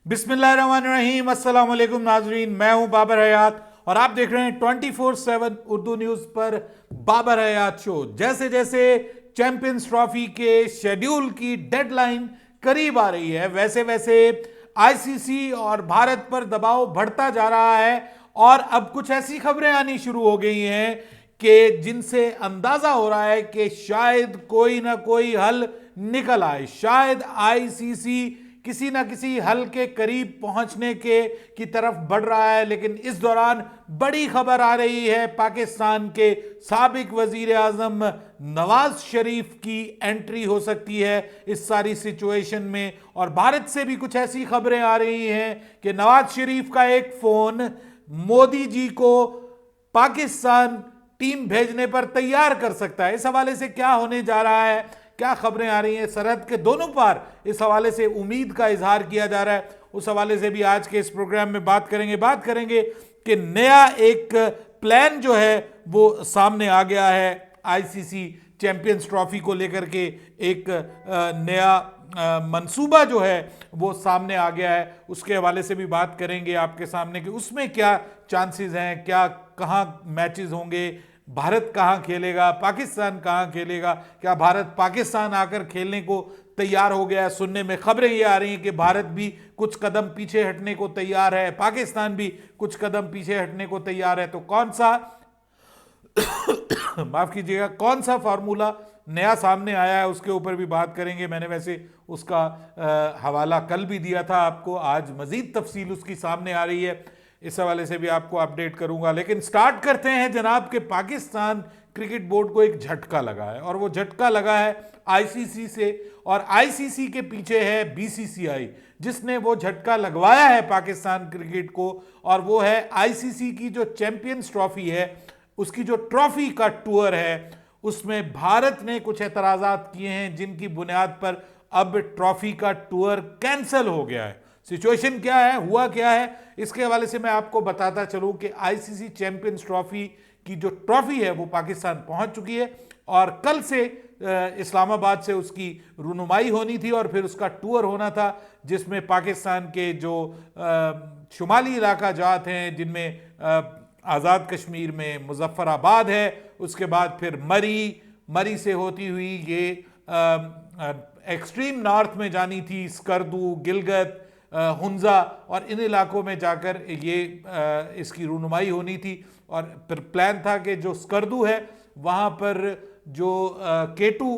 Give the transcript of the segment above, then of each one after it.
बिस्मिल्लाहिर्रहमानिर्रहीम, अस्सलाम वालेकुम नाजरीन। मैं हूं बाबर हयात और आप देख रहे हैं 24/7 उर्दू न्यूज पर बाबर हयात शो। जैसे जैसे चैंपियंस ट्रॉफी के शेड्यूल की डेडलाइन करीब आ रही है, वैसे वैसे आईसीसी और भारत पर दबाव बढ़ता जा रहा है और अब कुछ ऐसी खबरें आनी शुरू हो गई हैं कि जिनसे अंदाजा हो रहा है कि शायद कोई ना कोई हल निकल आए। शायद आईसीसी किसी ना किसी हल के करीब पहुंचने के की तरफ बढ़ रहा है। लेकिन इस दौरान बड़ी खबर आ रही है, पाकिस्तान के साबिक वजीर आजम नवाज शरीफ की एंट्री हो सकती है इस सारी सिचुएशन में। और भारत से भी कुछ ऐसी खबरें आ रही हैं कि नवाज शरीफ का एक फोन मोदी जी को पाकिस्तान टीम भेजने पर तैयार कर सकता है। इस हवाले से क्या होने जा रहा है, क्या खबरें आ रही हैं सरहद के दोनों पार, इस हवाले से उम्मीद का इजहार किया जा रहा है, उस हवाले से भी आज के इस प्रोग्राम में बात करेंगे कि नया एक प्लान जो है वो सामने आ गया है। आईसीसी चैंपियंस ट्रॉफी को लेकर के एक नया मंसूबा जो है वो सामने आ गया है। उसके हवाले से भी बात करेंगे आपके सामने कि उसमें क्या चांसेस हैं, क्या कहाँ मैचेस होंगे, भारत कहाँ खेलेगा, पाकिस्तान कहाँ खेलेगा, क्या भारत पाकिस्तान आकर खेलने को तैयार हो गया है। सुनने में खबरें ये आ रही हैं कि भारत भी कुछ कदम पीछे हटने को तैयार है, पाकिस्तान भी कुछ कदम पीछे हटने को तैयार है। तो कौन सा माफ कीजिएगा, कौन सा फार्मूला नया सामने आया है उसके ऊपर भी बात करेंगे। मैंने वैसे उसका हवाला कल भी दिया था आपको, आज मजीद तफसील उसकी सामने आ रही है, इस हवाले से भी आपको अपडेट करूंगा। लेकिन स्टार्ट करते हैं जनाब के पाकिस्तान क्रिकेट बोर्ड को एक झटका लगा है और वो झटका लगा है आईसीसी से, और आईसीसी के पीछे है बीसीसीआई जिसने वो झटका लगवाया है पाकिस्तान क्रिकेट को। और वो है आईसीसी की जो चैंपियंस ट्रॉफी है, उसकी जो ट्रॉफी का टूर है, उसमें भारत ने कुछ एतराजात किए हैं जिनकी बुनियाद पर अब ट्रॉफी का टूर कैंसिल हो गया है। सिचुएशन क्या है, हुआ क्या है, इसके हवाले से मैं आपको बताता चलूं कि आईसीसी चैंपियंस ट्रॉफी की जो ट्रॉफी है वो पाकिस्तान पहुंच चुकी है और कल से इस्लामाबाद से उसकी रुनुमाई होनी थी और फिर उसका टूर होना था, जिसमें पाकिस्तान के जो शुमाली इलाका जात हैं, जिनमें आज़ाद कश्मीर में मुजफ्फराबाद है, उसके बाद फिर मरी से होती हुई ये एक्सट्रीम नॉर्थ में जानी थी, स्कर्दू, गिलगित, हुंजा, और इन इलाकों में जाकर ये इसकी रूनुमाई होनी थी। और फिर प्लान था कि जो स्कर्दू है वहाँ पर जो केटू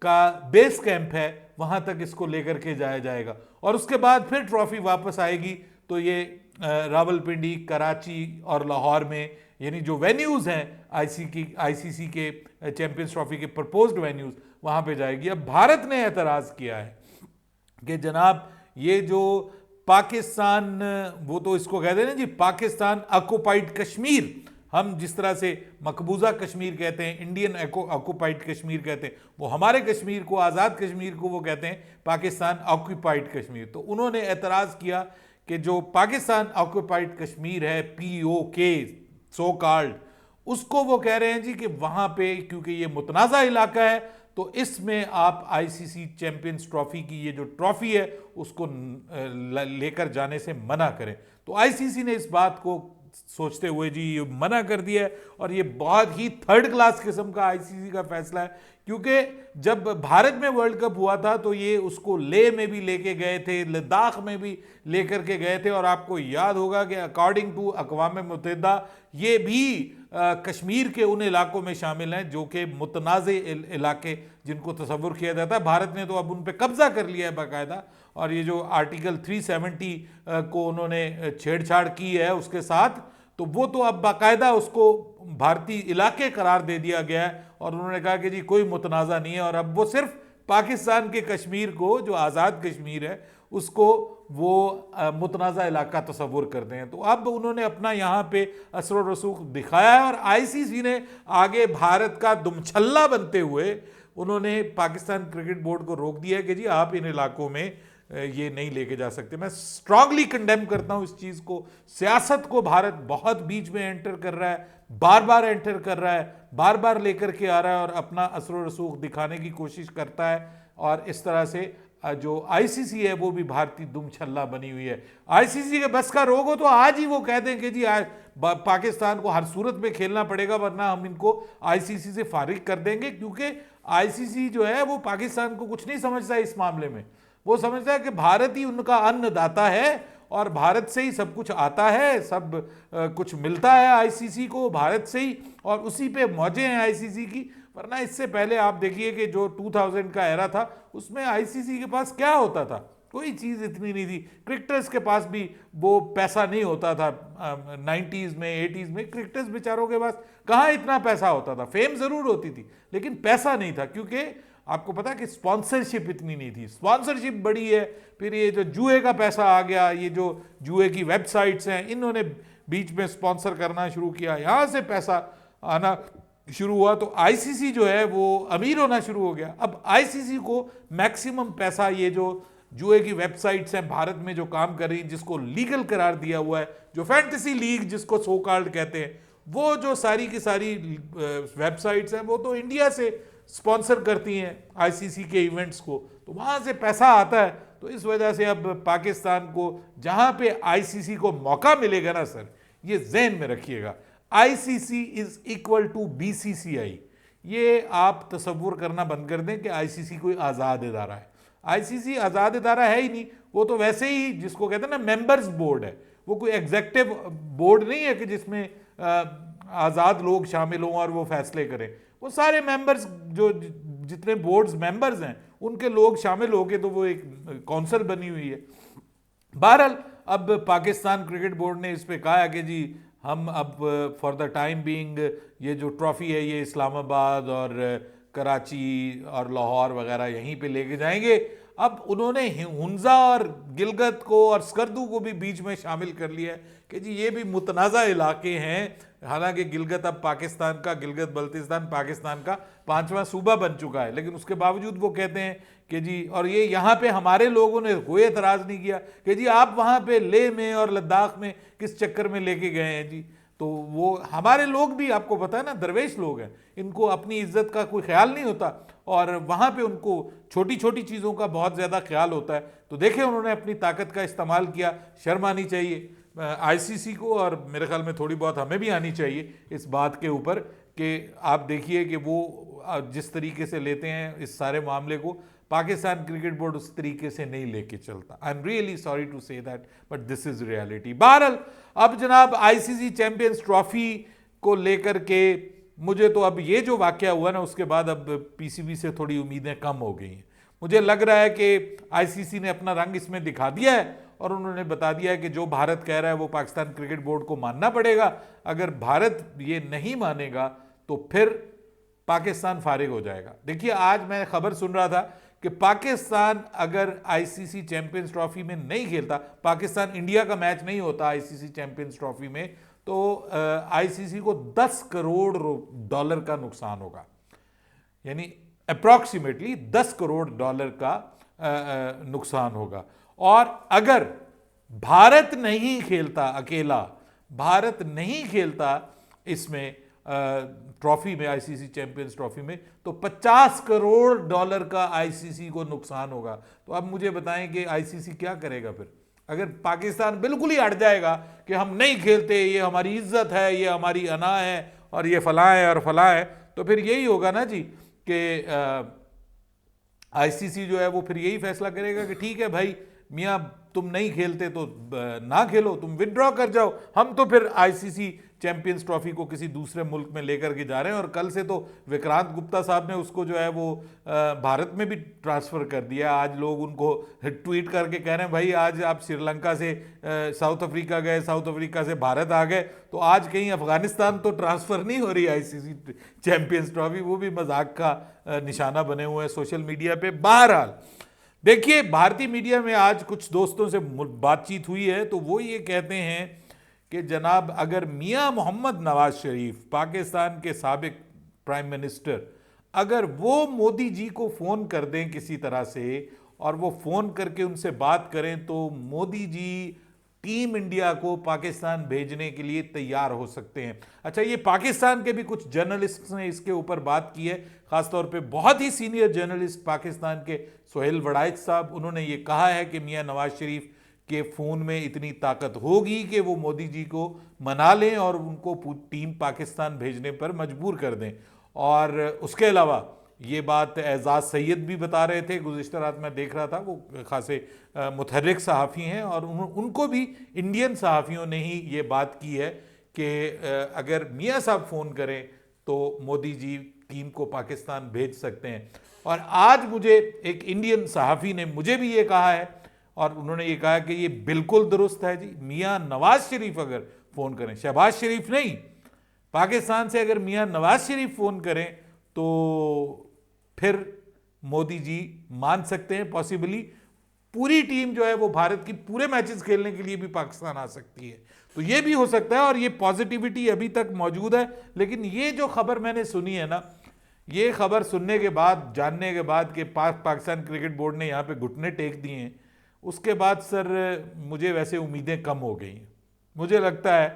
का बेस कैंप है वहाँ तक इसको लेकर के जाया जाएगा और उसके बाद फिर ट्रॉफी वापस आएगी। तो ये रावलपिंडी, कराची और लाहौर में, यानी जो वेन्यूज़ हैं आईसीसी के चैंपियंस ट्रॉफी के प्रपोज्ड वेन्यूज़, वहाँ पे जाएगी। अब भारत ने एतराज़ किया है कि जनाब ये जो पाकिस्तान, वो तो इसको कहते हैं ना जी, पाकिस्तान ऑक्युपाइड कश्मीर, हम जिस तरह से मकबूजा कश्मीर कहते हैं, इंडियन ऑक्युपाइड कश्मीर कहते हैं, वो हमारे कश्मीर को, आज़ाद कश्मीर को वो कहते हैं पाकिस्तान ऑक्युपाइड कश्मीर। तो उन्होंने एतराज़ किया कि जो पाकिस्तान ऑक्युपाइड कश्मीर है, POK सो कॉल्ड, उसको वो कह रहे हैं जी कि वहाँ पे क्योंकि ये मुतनाज़ा इलाका है तो इसमें आप आईसीसी चैंपियंस ट्रॉफी की ये जो ट्रॉफी है उसको लेकर जाने से मना करें। तो आईसीसी ने इस बात को सोचते हुए जी ये मना कर दिया है और ये बहुत ही थर्ड क्लास किस्म का आईसीसी का फैसला है, क्योंकि जब भारत में वर्ल्ड कप हुआ था तो ये उसको लेह में भी लेके गए थे, लद्दाख में भी लेकर के गए थे, और आपको याद होगा कि अकॉर्डिंग टू अक़वाम मुत्तहिदा ये भी कश्मीर के उन इलाकों में शामिल हैं जो कि मुतनाज़े इलाके जिनको तसव्वुर किया जाता है। भारत ने तो अब उन पर कब्जा कर लिया है बाकायदा, और ये जो आर्टिकल 370 को उन्होंने छेड़छाड़ की है उसके साथ, तो वो तो अब बाकायदा उसको भारतीय इलाके करार दे दिया गया है और उन्होंने कहा कि जी कोई मुतनाज़ा नहीं है, और अब वो सिर्फ पाकिस्तान के कश्मीर को, जो आज़ाद कश्मीर है, उसको वो मुतनाज़ा इलाका तस्वुर करते हैं। तो अब उन्होंने अपना यहाँ पे असर रसूख दिखाया है और आईसीसी ने आगे भारत का दुमछल्ला बनते हुए उन्होंने पाकिस्तान क्रिकेट बोर्ड को रोक दिया है कि जी आप इन इलाकों में ये नहीं लेके जा सकते। मैं स्ट्रांगली कंडेम करता हूँ इस चीज़ को। सियासत को भारत बहुत बीच में एंटर कर रहा है, बार बार एंटर कर रहा है, बार बार लेकर के आ रहा है और अपना असर रसूख दिखाने की कोशिश करता है, और इस तरह से जो आईसीसी है वो भी भारतीय दुम छल्ला बनी हुई है। आईसीसी के बस का रोग हो तो आज ही वो कह दें कि जी पाकिस्तान को हर सूरत में खेलना पड़ेगा वरना हम इनको आईसीसी से फारिग कर देंगे, क्योंकि आईसीसी जो है वो पाकिस्तान को कुछ नहीं समझता इस मामले में। वो समझता है कि भारत ही उनका अन्नदाता है और भारत से ही सब कुछ आता है, सब कुछ मिलता है आईसीसी को भारत से ही, और उसी पे मौजें हैं आईसीसी की। वरना इससे पहले आप देखिए कि जो 2000 का एरा था उसमें आईसीसी के पास क्या होता था, कोई चीज़ इतनी नहीं थी। क्रिकेटर्स के पास भी वो पैसा नहीं होता था। 90s में 80s में क्रिकेटर्स बेचारों के पास कहाँ इतना पैसा होता था। फेम ज़रूर होती थी लेकिन पैसा नहीं था, क्योंकि आपको पता कि स्पॉन्सरशिप इतनी नहीं थी। स्पॉन्सरशिप बड़ी है, फिर ये जो जुए का पैसा आ गया, ये जो जुए की वेबसाइट्स हैं इन्होंने बीच में स्पॉन्सर करना शुरू किया, यहाँ से पैसा आना शुरू हुआ, तो आईसीसी जो है वो अमीर होना शुरू हो गया। अब आईसीसी को मैक्सिमम पैसा ये जो जुए की वेबसाइट्स हैं भारत में जो काम कर रही, जिसको लीगल करार दिया हुआ है, जो फैंटेसी लीग जिसको सो कॉल्ड कहते हैं, वो जो सारी की सारी वेबसाइट्स हैं वो तो इंडिया से स्पॉन्सर करती हैं आईसीसी के इवेंट्स को, तो वहाँ से पैसा आता है। तो इस वजह से अब पाकिस्तान को जहाँ पे आईसीसी को मौका मिलेगा ना सर, ये ज़हन में रखिएगा, ICC is equal to BCCI. ये आप तसव्वुर करना बंद कर दें कि आईसीसी कोई आज़ाद इदारा है। आईसीसी आज़ाद इदारा है ही नहीं, वो तो वैसे ही जिसको कहते हैं ना मेंबर्स बोर्ड है, वो कोई एग्जेक्टिव बोर्ड नहीं है कि जिसमें आज़ाद लोग शामिल हों और वो फैसले करें। वो सारे मेंबर्स जो जितने बोर्ड्स मेंबर्स हैं उनके लोग शामिल हो गए, तो वो एक कौंसिल बनी हुई है। बहरहाल अब पाकिस्तान क्रिकेट बोर्ड ने इस पे कहा है कि जी हम अब फॉर द टाइम बीइंग ये जो ट्रॉफी है ये इस्लामाबाद और कराची और लाहौर वगैरह यहीं पे लेके जाएंगे। अब उन्होंने हुंजा और गिलगित को और स्कर्दू को भी बीच में शामिल कर लिया है कि जी ये भी मुतनाज़ा इलाके हैं। हालांकि गिलगित अब पाकिस्तान का, गिलगित बल्तिस्तान पाकिस्तान का 5वां सूबा बन चुका है, लेकिन उसके बावजूद वो कहते हैं कि जी, और ये यहाँ पे हमारे लोगों ने कोई एतराज़ नहीं किया कि जी आप वहाँ पे लेह में और लद्दाख में किस चक्कर में लेके गए हैं जी। तो वो हमारे लोग भी, आपको पता है ना, दरवेश लोग हैं, इनको अपनी इज्जत का कोई ख्याल नहीं होता और वहाँ पे उनको छोटी छोटी चीज़ों का बहुत ज़्यादा ख्याल होता है। तो देखें उन्होंने अपनी ताकत का इस्तेमाल किया, शर्म आनी चाहिए आईसीसी को, और मेरे ख्याल में थोड़ी बहुत हमें भी आनी चाहिए इस बात के ऊपर कि आप देखिए कि वो जिस तरीके से लेते हैं इस सारे मामले को, पाकिस्तान क्रिकेट बोर्ड उस तरीके से नहीं लेके चलता। I am really sorry to say that but this is reality. बहरहाल अब जनाब आईसीसी चैंपियंस ट्रॉफी को लेकर के मुझे तो अब ये जो वाकया हुआ ना उसके बाद अब पीसीबी से थोड़ी उम्मीदें कम हो गई हैं। मुझे लग रहा है कि आईसीसी ने अपना रंग इसमें दिखा दिया है और उन्होंने बता दिया है कि जो भारत कह रहा है वो पाकिस्तान क्रिकेट बोर्ड को मानना पड़ेगा। अगर भारत ये नहीं मानेगा तो फिर पाकिस्तान फारिग हो जाएगा। देखिए आज मैं खबर सुन रहा था कि पाकिस्तान अगर आईसीसी चैंपियंस ट्रॉफी में नहीं खेलता, पाकिस्तान इंडिया का मैच नहीं होता आईसीसी चैंपियंस ट्रॉफी में, तो आईसीसी को $10 करोड़ का नुकसान होगा, यानी अप्रॉक्सीमेटली $10 करोड़ का नुकसान होगा। और अगर भारत नहीं खेलता, अकेला भारत नहीं खेलता इसमें ट्रॉफी में, आईसीसी चैंपियंस ट्रॉफी में, तो $50 करोड़ का आईसीसी को नुकसान होगा। तो अब मुझे बताएं कि आईसीसी क्या करेगा फिर? अगर पाकिस्तान बिल्कुल ही हट जाएगा कि हम नहीं खेलते, ये हमारी इज्जत है, ये हमारी अना है और ये फलां है और फलां है, तो फिर यही होगा ना जी कि आईसीसी जो है वो फिर यही फैसला करेगा कि ठीक है भाई मियाँ तुम नहीं खेलते तो ना खेलो, तुम विड्रॉ कर जाओ, हम तो फिर आईसीसी चैंपियंस ट्रॉफी को किसी दूसरे मुल्क में लेकर के जा रहे हैं। और कल से तो विक्रांत गुप्ता साहब ने उसको जो है वो भारत में भी ट्रांसफ़र कर दिया। आज लोग उनको ट्वीट करके कह रहे हैं भाई आज आप श्रीलंका से साउथ अफ्रीका गए, साउथ अफ्रीका से भारत आ गए, तो आज कहीं अफगानिस्तान तो ट्रांसफ़र नहीं हो रही आईसीसी चैंपियंस ट्रॉफी। वो भी मजाक का निशाना बने हुए हैं सोशल मीडिया पे। बहरहाल देखिए भारतीय मीडिया में आज कुछ दोस्तों से बातचीत हुई है तो वो ये कहते हैं कि जनाब अगर मियां मोहम्मद नवाज शरीफ, पाकिस्तान के साबिक प्राइम मिनिस्टर, अगर वो मोदी जी को फ़ोन कर दें किसी तरह से और वो फ़ोन करके उनसे बात करें तो मोदी जी टीम इंडिया को पाकिस्तान भेजने के लिए तैयार हो सकते हैं। अच्छा, ये पाकिस्तान के भी कुछ जर्नलिस्ट ने इसके ऊपर बात की है, खासतौर पे बहुत ही सीनियर जर्नलिस्ट पाकिस्तान के सोहेल वड़ाइच साहब। उन्होंने ये कहा है कि मियां नवाज शरीफ के फ़ोन में इतनी ताकत होगी कि वो मोदी जी को मना लें और उनको टीम पाकिस्तान भेजने पर मजबूर कर दें। और उसके अलावा ये बात एजाज सैयद भी बता रहे थे, गुज़िश्ता रात मैं देख रहा था, वो खासे मुतहर्रिक सहाफ़ी हैं और उनको भी इंडियन सहाफ़ियों ने ही ये बात की है कि अगर मियाँ साहब फ़ोन करें तो मोदी जी टीम को पाकिस्तान भेज सकते हैं। और आज मुझे एक इंडियन सहाफ़ी ने मुझे भी ये कहा है और उन्होंने ये कहा कि ये बिल्कुल दुरुस्त है जी, मियाँ नवाज शरीफ अगर फ़ोन करें, शहबाज शरीफ नहीं, पाकिस्तान से अगर मियाँ नवाज शरीफ फ़ोन करें तो फिर मोदी जी मान सकते हैं, पॉसिबली पूरी टीम जो है वो भारत की पूरे मैचेस खेलने के लिए भी पाकिस्तान आ सकती है। तो ये भी हो सकता है और ये पॉजिटिविटी अभी तक मौजूद है। लेकिन ये जो खबर मैंने सुनी है ना, ये खबर सुनने के बाद, जानने के बाद कि पाकिस्तान क्रिकेट बोर्ड ने यहाँ पे घुटने टेक दिए हैं, उसके बाद सर मुझे वैसे उम्मीदें कम हो गई हैं। मुझे लगता है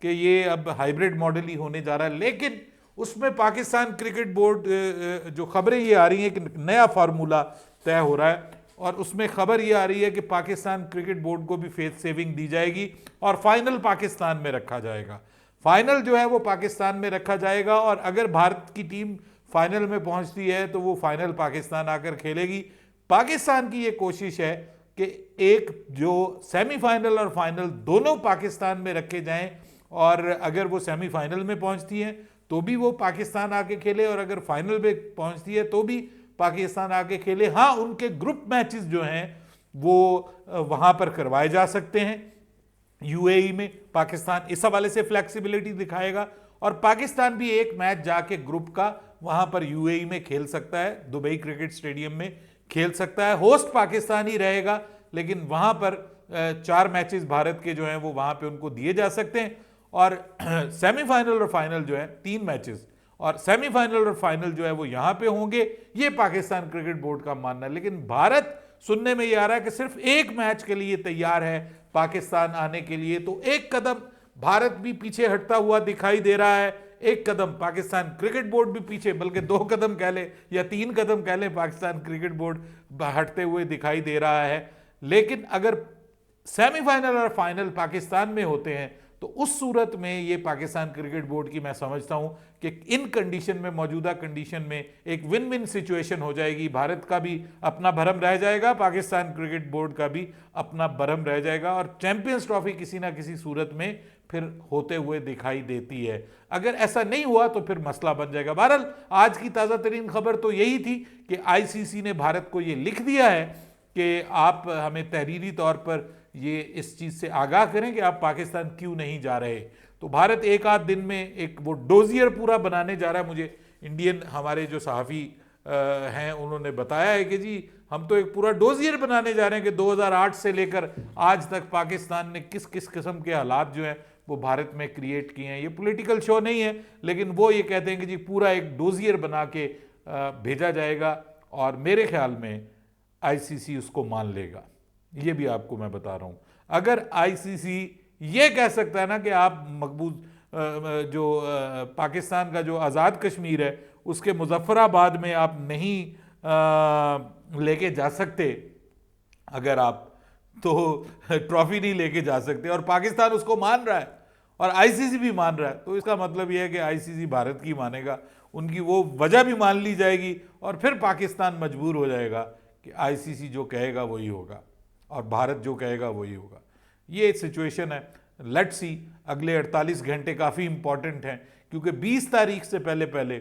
कि ये अब हाइब्रिड मॉडल ही होने जा रहा है। लेकिन उसमें पाकिस्तान क्रिकेट बोर्ड, जो खबरें ये आ रही हैं कि नया फार्मूला तय हो रहा है और उसमें खबर ये आ रही है कि पाकिस्तान क्रिकेट बोर्ड को भी फेस सेविंग दी जाएगी और फाइनल पाकिस्तान में रखा जाएगा। फाइनल जो है वो पाकिस्तान में रखा जाएगा और अगर भारत की टीम फाइनल में पहुंचती है तो वो फाइनल पाकिस्तान आकर खेलेगी। पाकिस्तान की ये कोशिश है कि एक जो सेमीफाइनल और फाइनल दोनों पाकिस्तान में रखे जाएं और अगर वो सेमीफाइनल में पहुंचती हैं तो भी वो पाकिस्तान आके खेले और अगर फाइनल में पहुंचती है तो भी पाकिस्तान आके खेले। हाँ, उनके ग्रुप मैचेस जो हैं वो वहाँ पर करवाए जा सकते हैं यूएई में। पाकिस्तान इस हवाले से फ्लेक्सिबिलिटी दिखाएगा और पाकिस्तान भी एक मैच जाके ग्रुप का वहाँ पर यूएई में खेल सकता है, दुबई क्रिकेट स्टेडियम में खेल सकता है। होस्ट पाकिस्तान ही रहेगा लेकिन वहाँ पर 4 मैचेस भारत के जो हैं वो वहाँ पे उनको दिए जा सकते हैं और सेमीफाइनल और फाइनल जो है 3 मैचेस और सेमीफाइनल और फाइनल जो है वो यहाँ पे होंगे, ये पाकिस्तान क्रिकेट बोर्ड का मानना है। लेकिन भारत, सुनने में ये आ रहा है कि सिर्फ एक मैच के लिए तैयार है पाकिस्तान आने के लिए। तो एक कदम भारत भी पीछे हटता हुआ दिखाई दे रहा है, एक कदम पाकिस्तान क्रिकेट बोर्ड भी पीछे, बल्कि 2 कदम कह ले या 3 कदम कह ले, पाकिस्तान क्रिकेट बोर्ड हटते हुए दिखाई दे रहा है। लेकिन अगर सेमीफाइनल और फाइनल पाकिस्तान में होते हैं तो उस सूरत में ये पाकिस्तान क्रिकेट बोर्ड की, मैं समझता हूं कि इन कंडीशन में, मौजूदा कंडीशन में एक विन विन सिचुएशन हो जाएगी। भारत का भी अपना भरम रह जाएगा, पाकिस्तान क्रिकेट बोर्ड का भी अपना भरम रह जाएगा और चैंपियंस ट्रॉफी किसी ना किसी सूरत में फिर होते हुए दिखाई देती है। अगर ऐसा नहीं हुआ तो फिर मसला बन जाएगा। बहरहाल आज की ताज़ा तरीन खबर तो यही थी कि आईसीसी ने भारत को ये लिख दिया है कि आप हमें तहरीरी तौर पर ये इस चीज़ से आगाह करें कि आप पाकिस्तान क्यों नहीं जा रहे। तो भारत एक आध दिन में एक वो डोजियर पूरा बनाने जा रहा है। मुझे इंडियन हमारे जो सहाफ़ी हैं उन्होंने बताया है कि जी हम तो एक पूरा डोजियर बनाने जा रहे हैं कि 2008 से लेकर आज तक पाकिस्तान ने किस किस किस्म के हालात जो हैं वो भारत में क्रिएट किए हैं। ये पॉलिटिकल शो नहीं है, लेकिन वो ये कहते हैं कि जी पूरा एक डोजियर बना के भेजा जाएगा और मेरे ख्याल में आईसीसी उसको मान लेगा। ये भी आपको मैं बता रहा हूं, अगर आईसीसी ये कह सकता है ना कि आप मकबूज जो पाकिस्तान का जो आज़ाद कश्मीर है उसके मुजफ्फराबाद में आप नहीं लेके जा सकते, अगर आप तो ट्रॉफी नहीं लेके जा सकते और पाकिस्तान उसको मान रहा है और आईसीसी भी मान रहा है, तो इसका मतलब यह है कि आईसीसी भारत की मानेगा, उनकी वो वजह भी मान ली जाएगी और फिर पाकिस्तान मजबूर हो जाएगा कि आईसीसी जो कहेगा वही होगा और भारत जो कहेगा वही होगा। ये सिचुएशन है। लेट्स सी, अगले 48 घंटे काफ़ी इंपॉर्टेंट हैं क्योंकि 20 तारीख से पहले पहले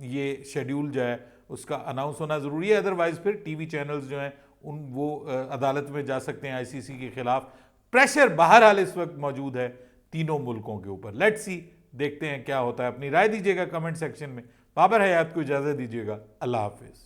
ये शेड्यूल जो है उसका अनाउंस होना ज़रूरी है। अदरवाइज़ फिर टीवी चैनल्स जो हैं वो अदालत में जा सकते हैं आईसीसी के खिलाफ। प्रेशर बहरहाल इस वक्त मौजूद है तीनों मुल्कों के ऊपर। लेट्स सी, देखते हैं क्या होता है। अपनी राय दीजिएगा कमेंट सेक्शन में। बाबर हयात को इजाज़त दीजिएगा। अल्लाह हाफिज़।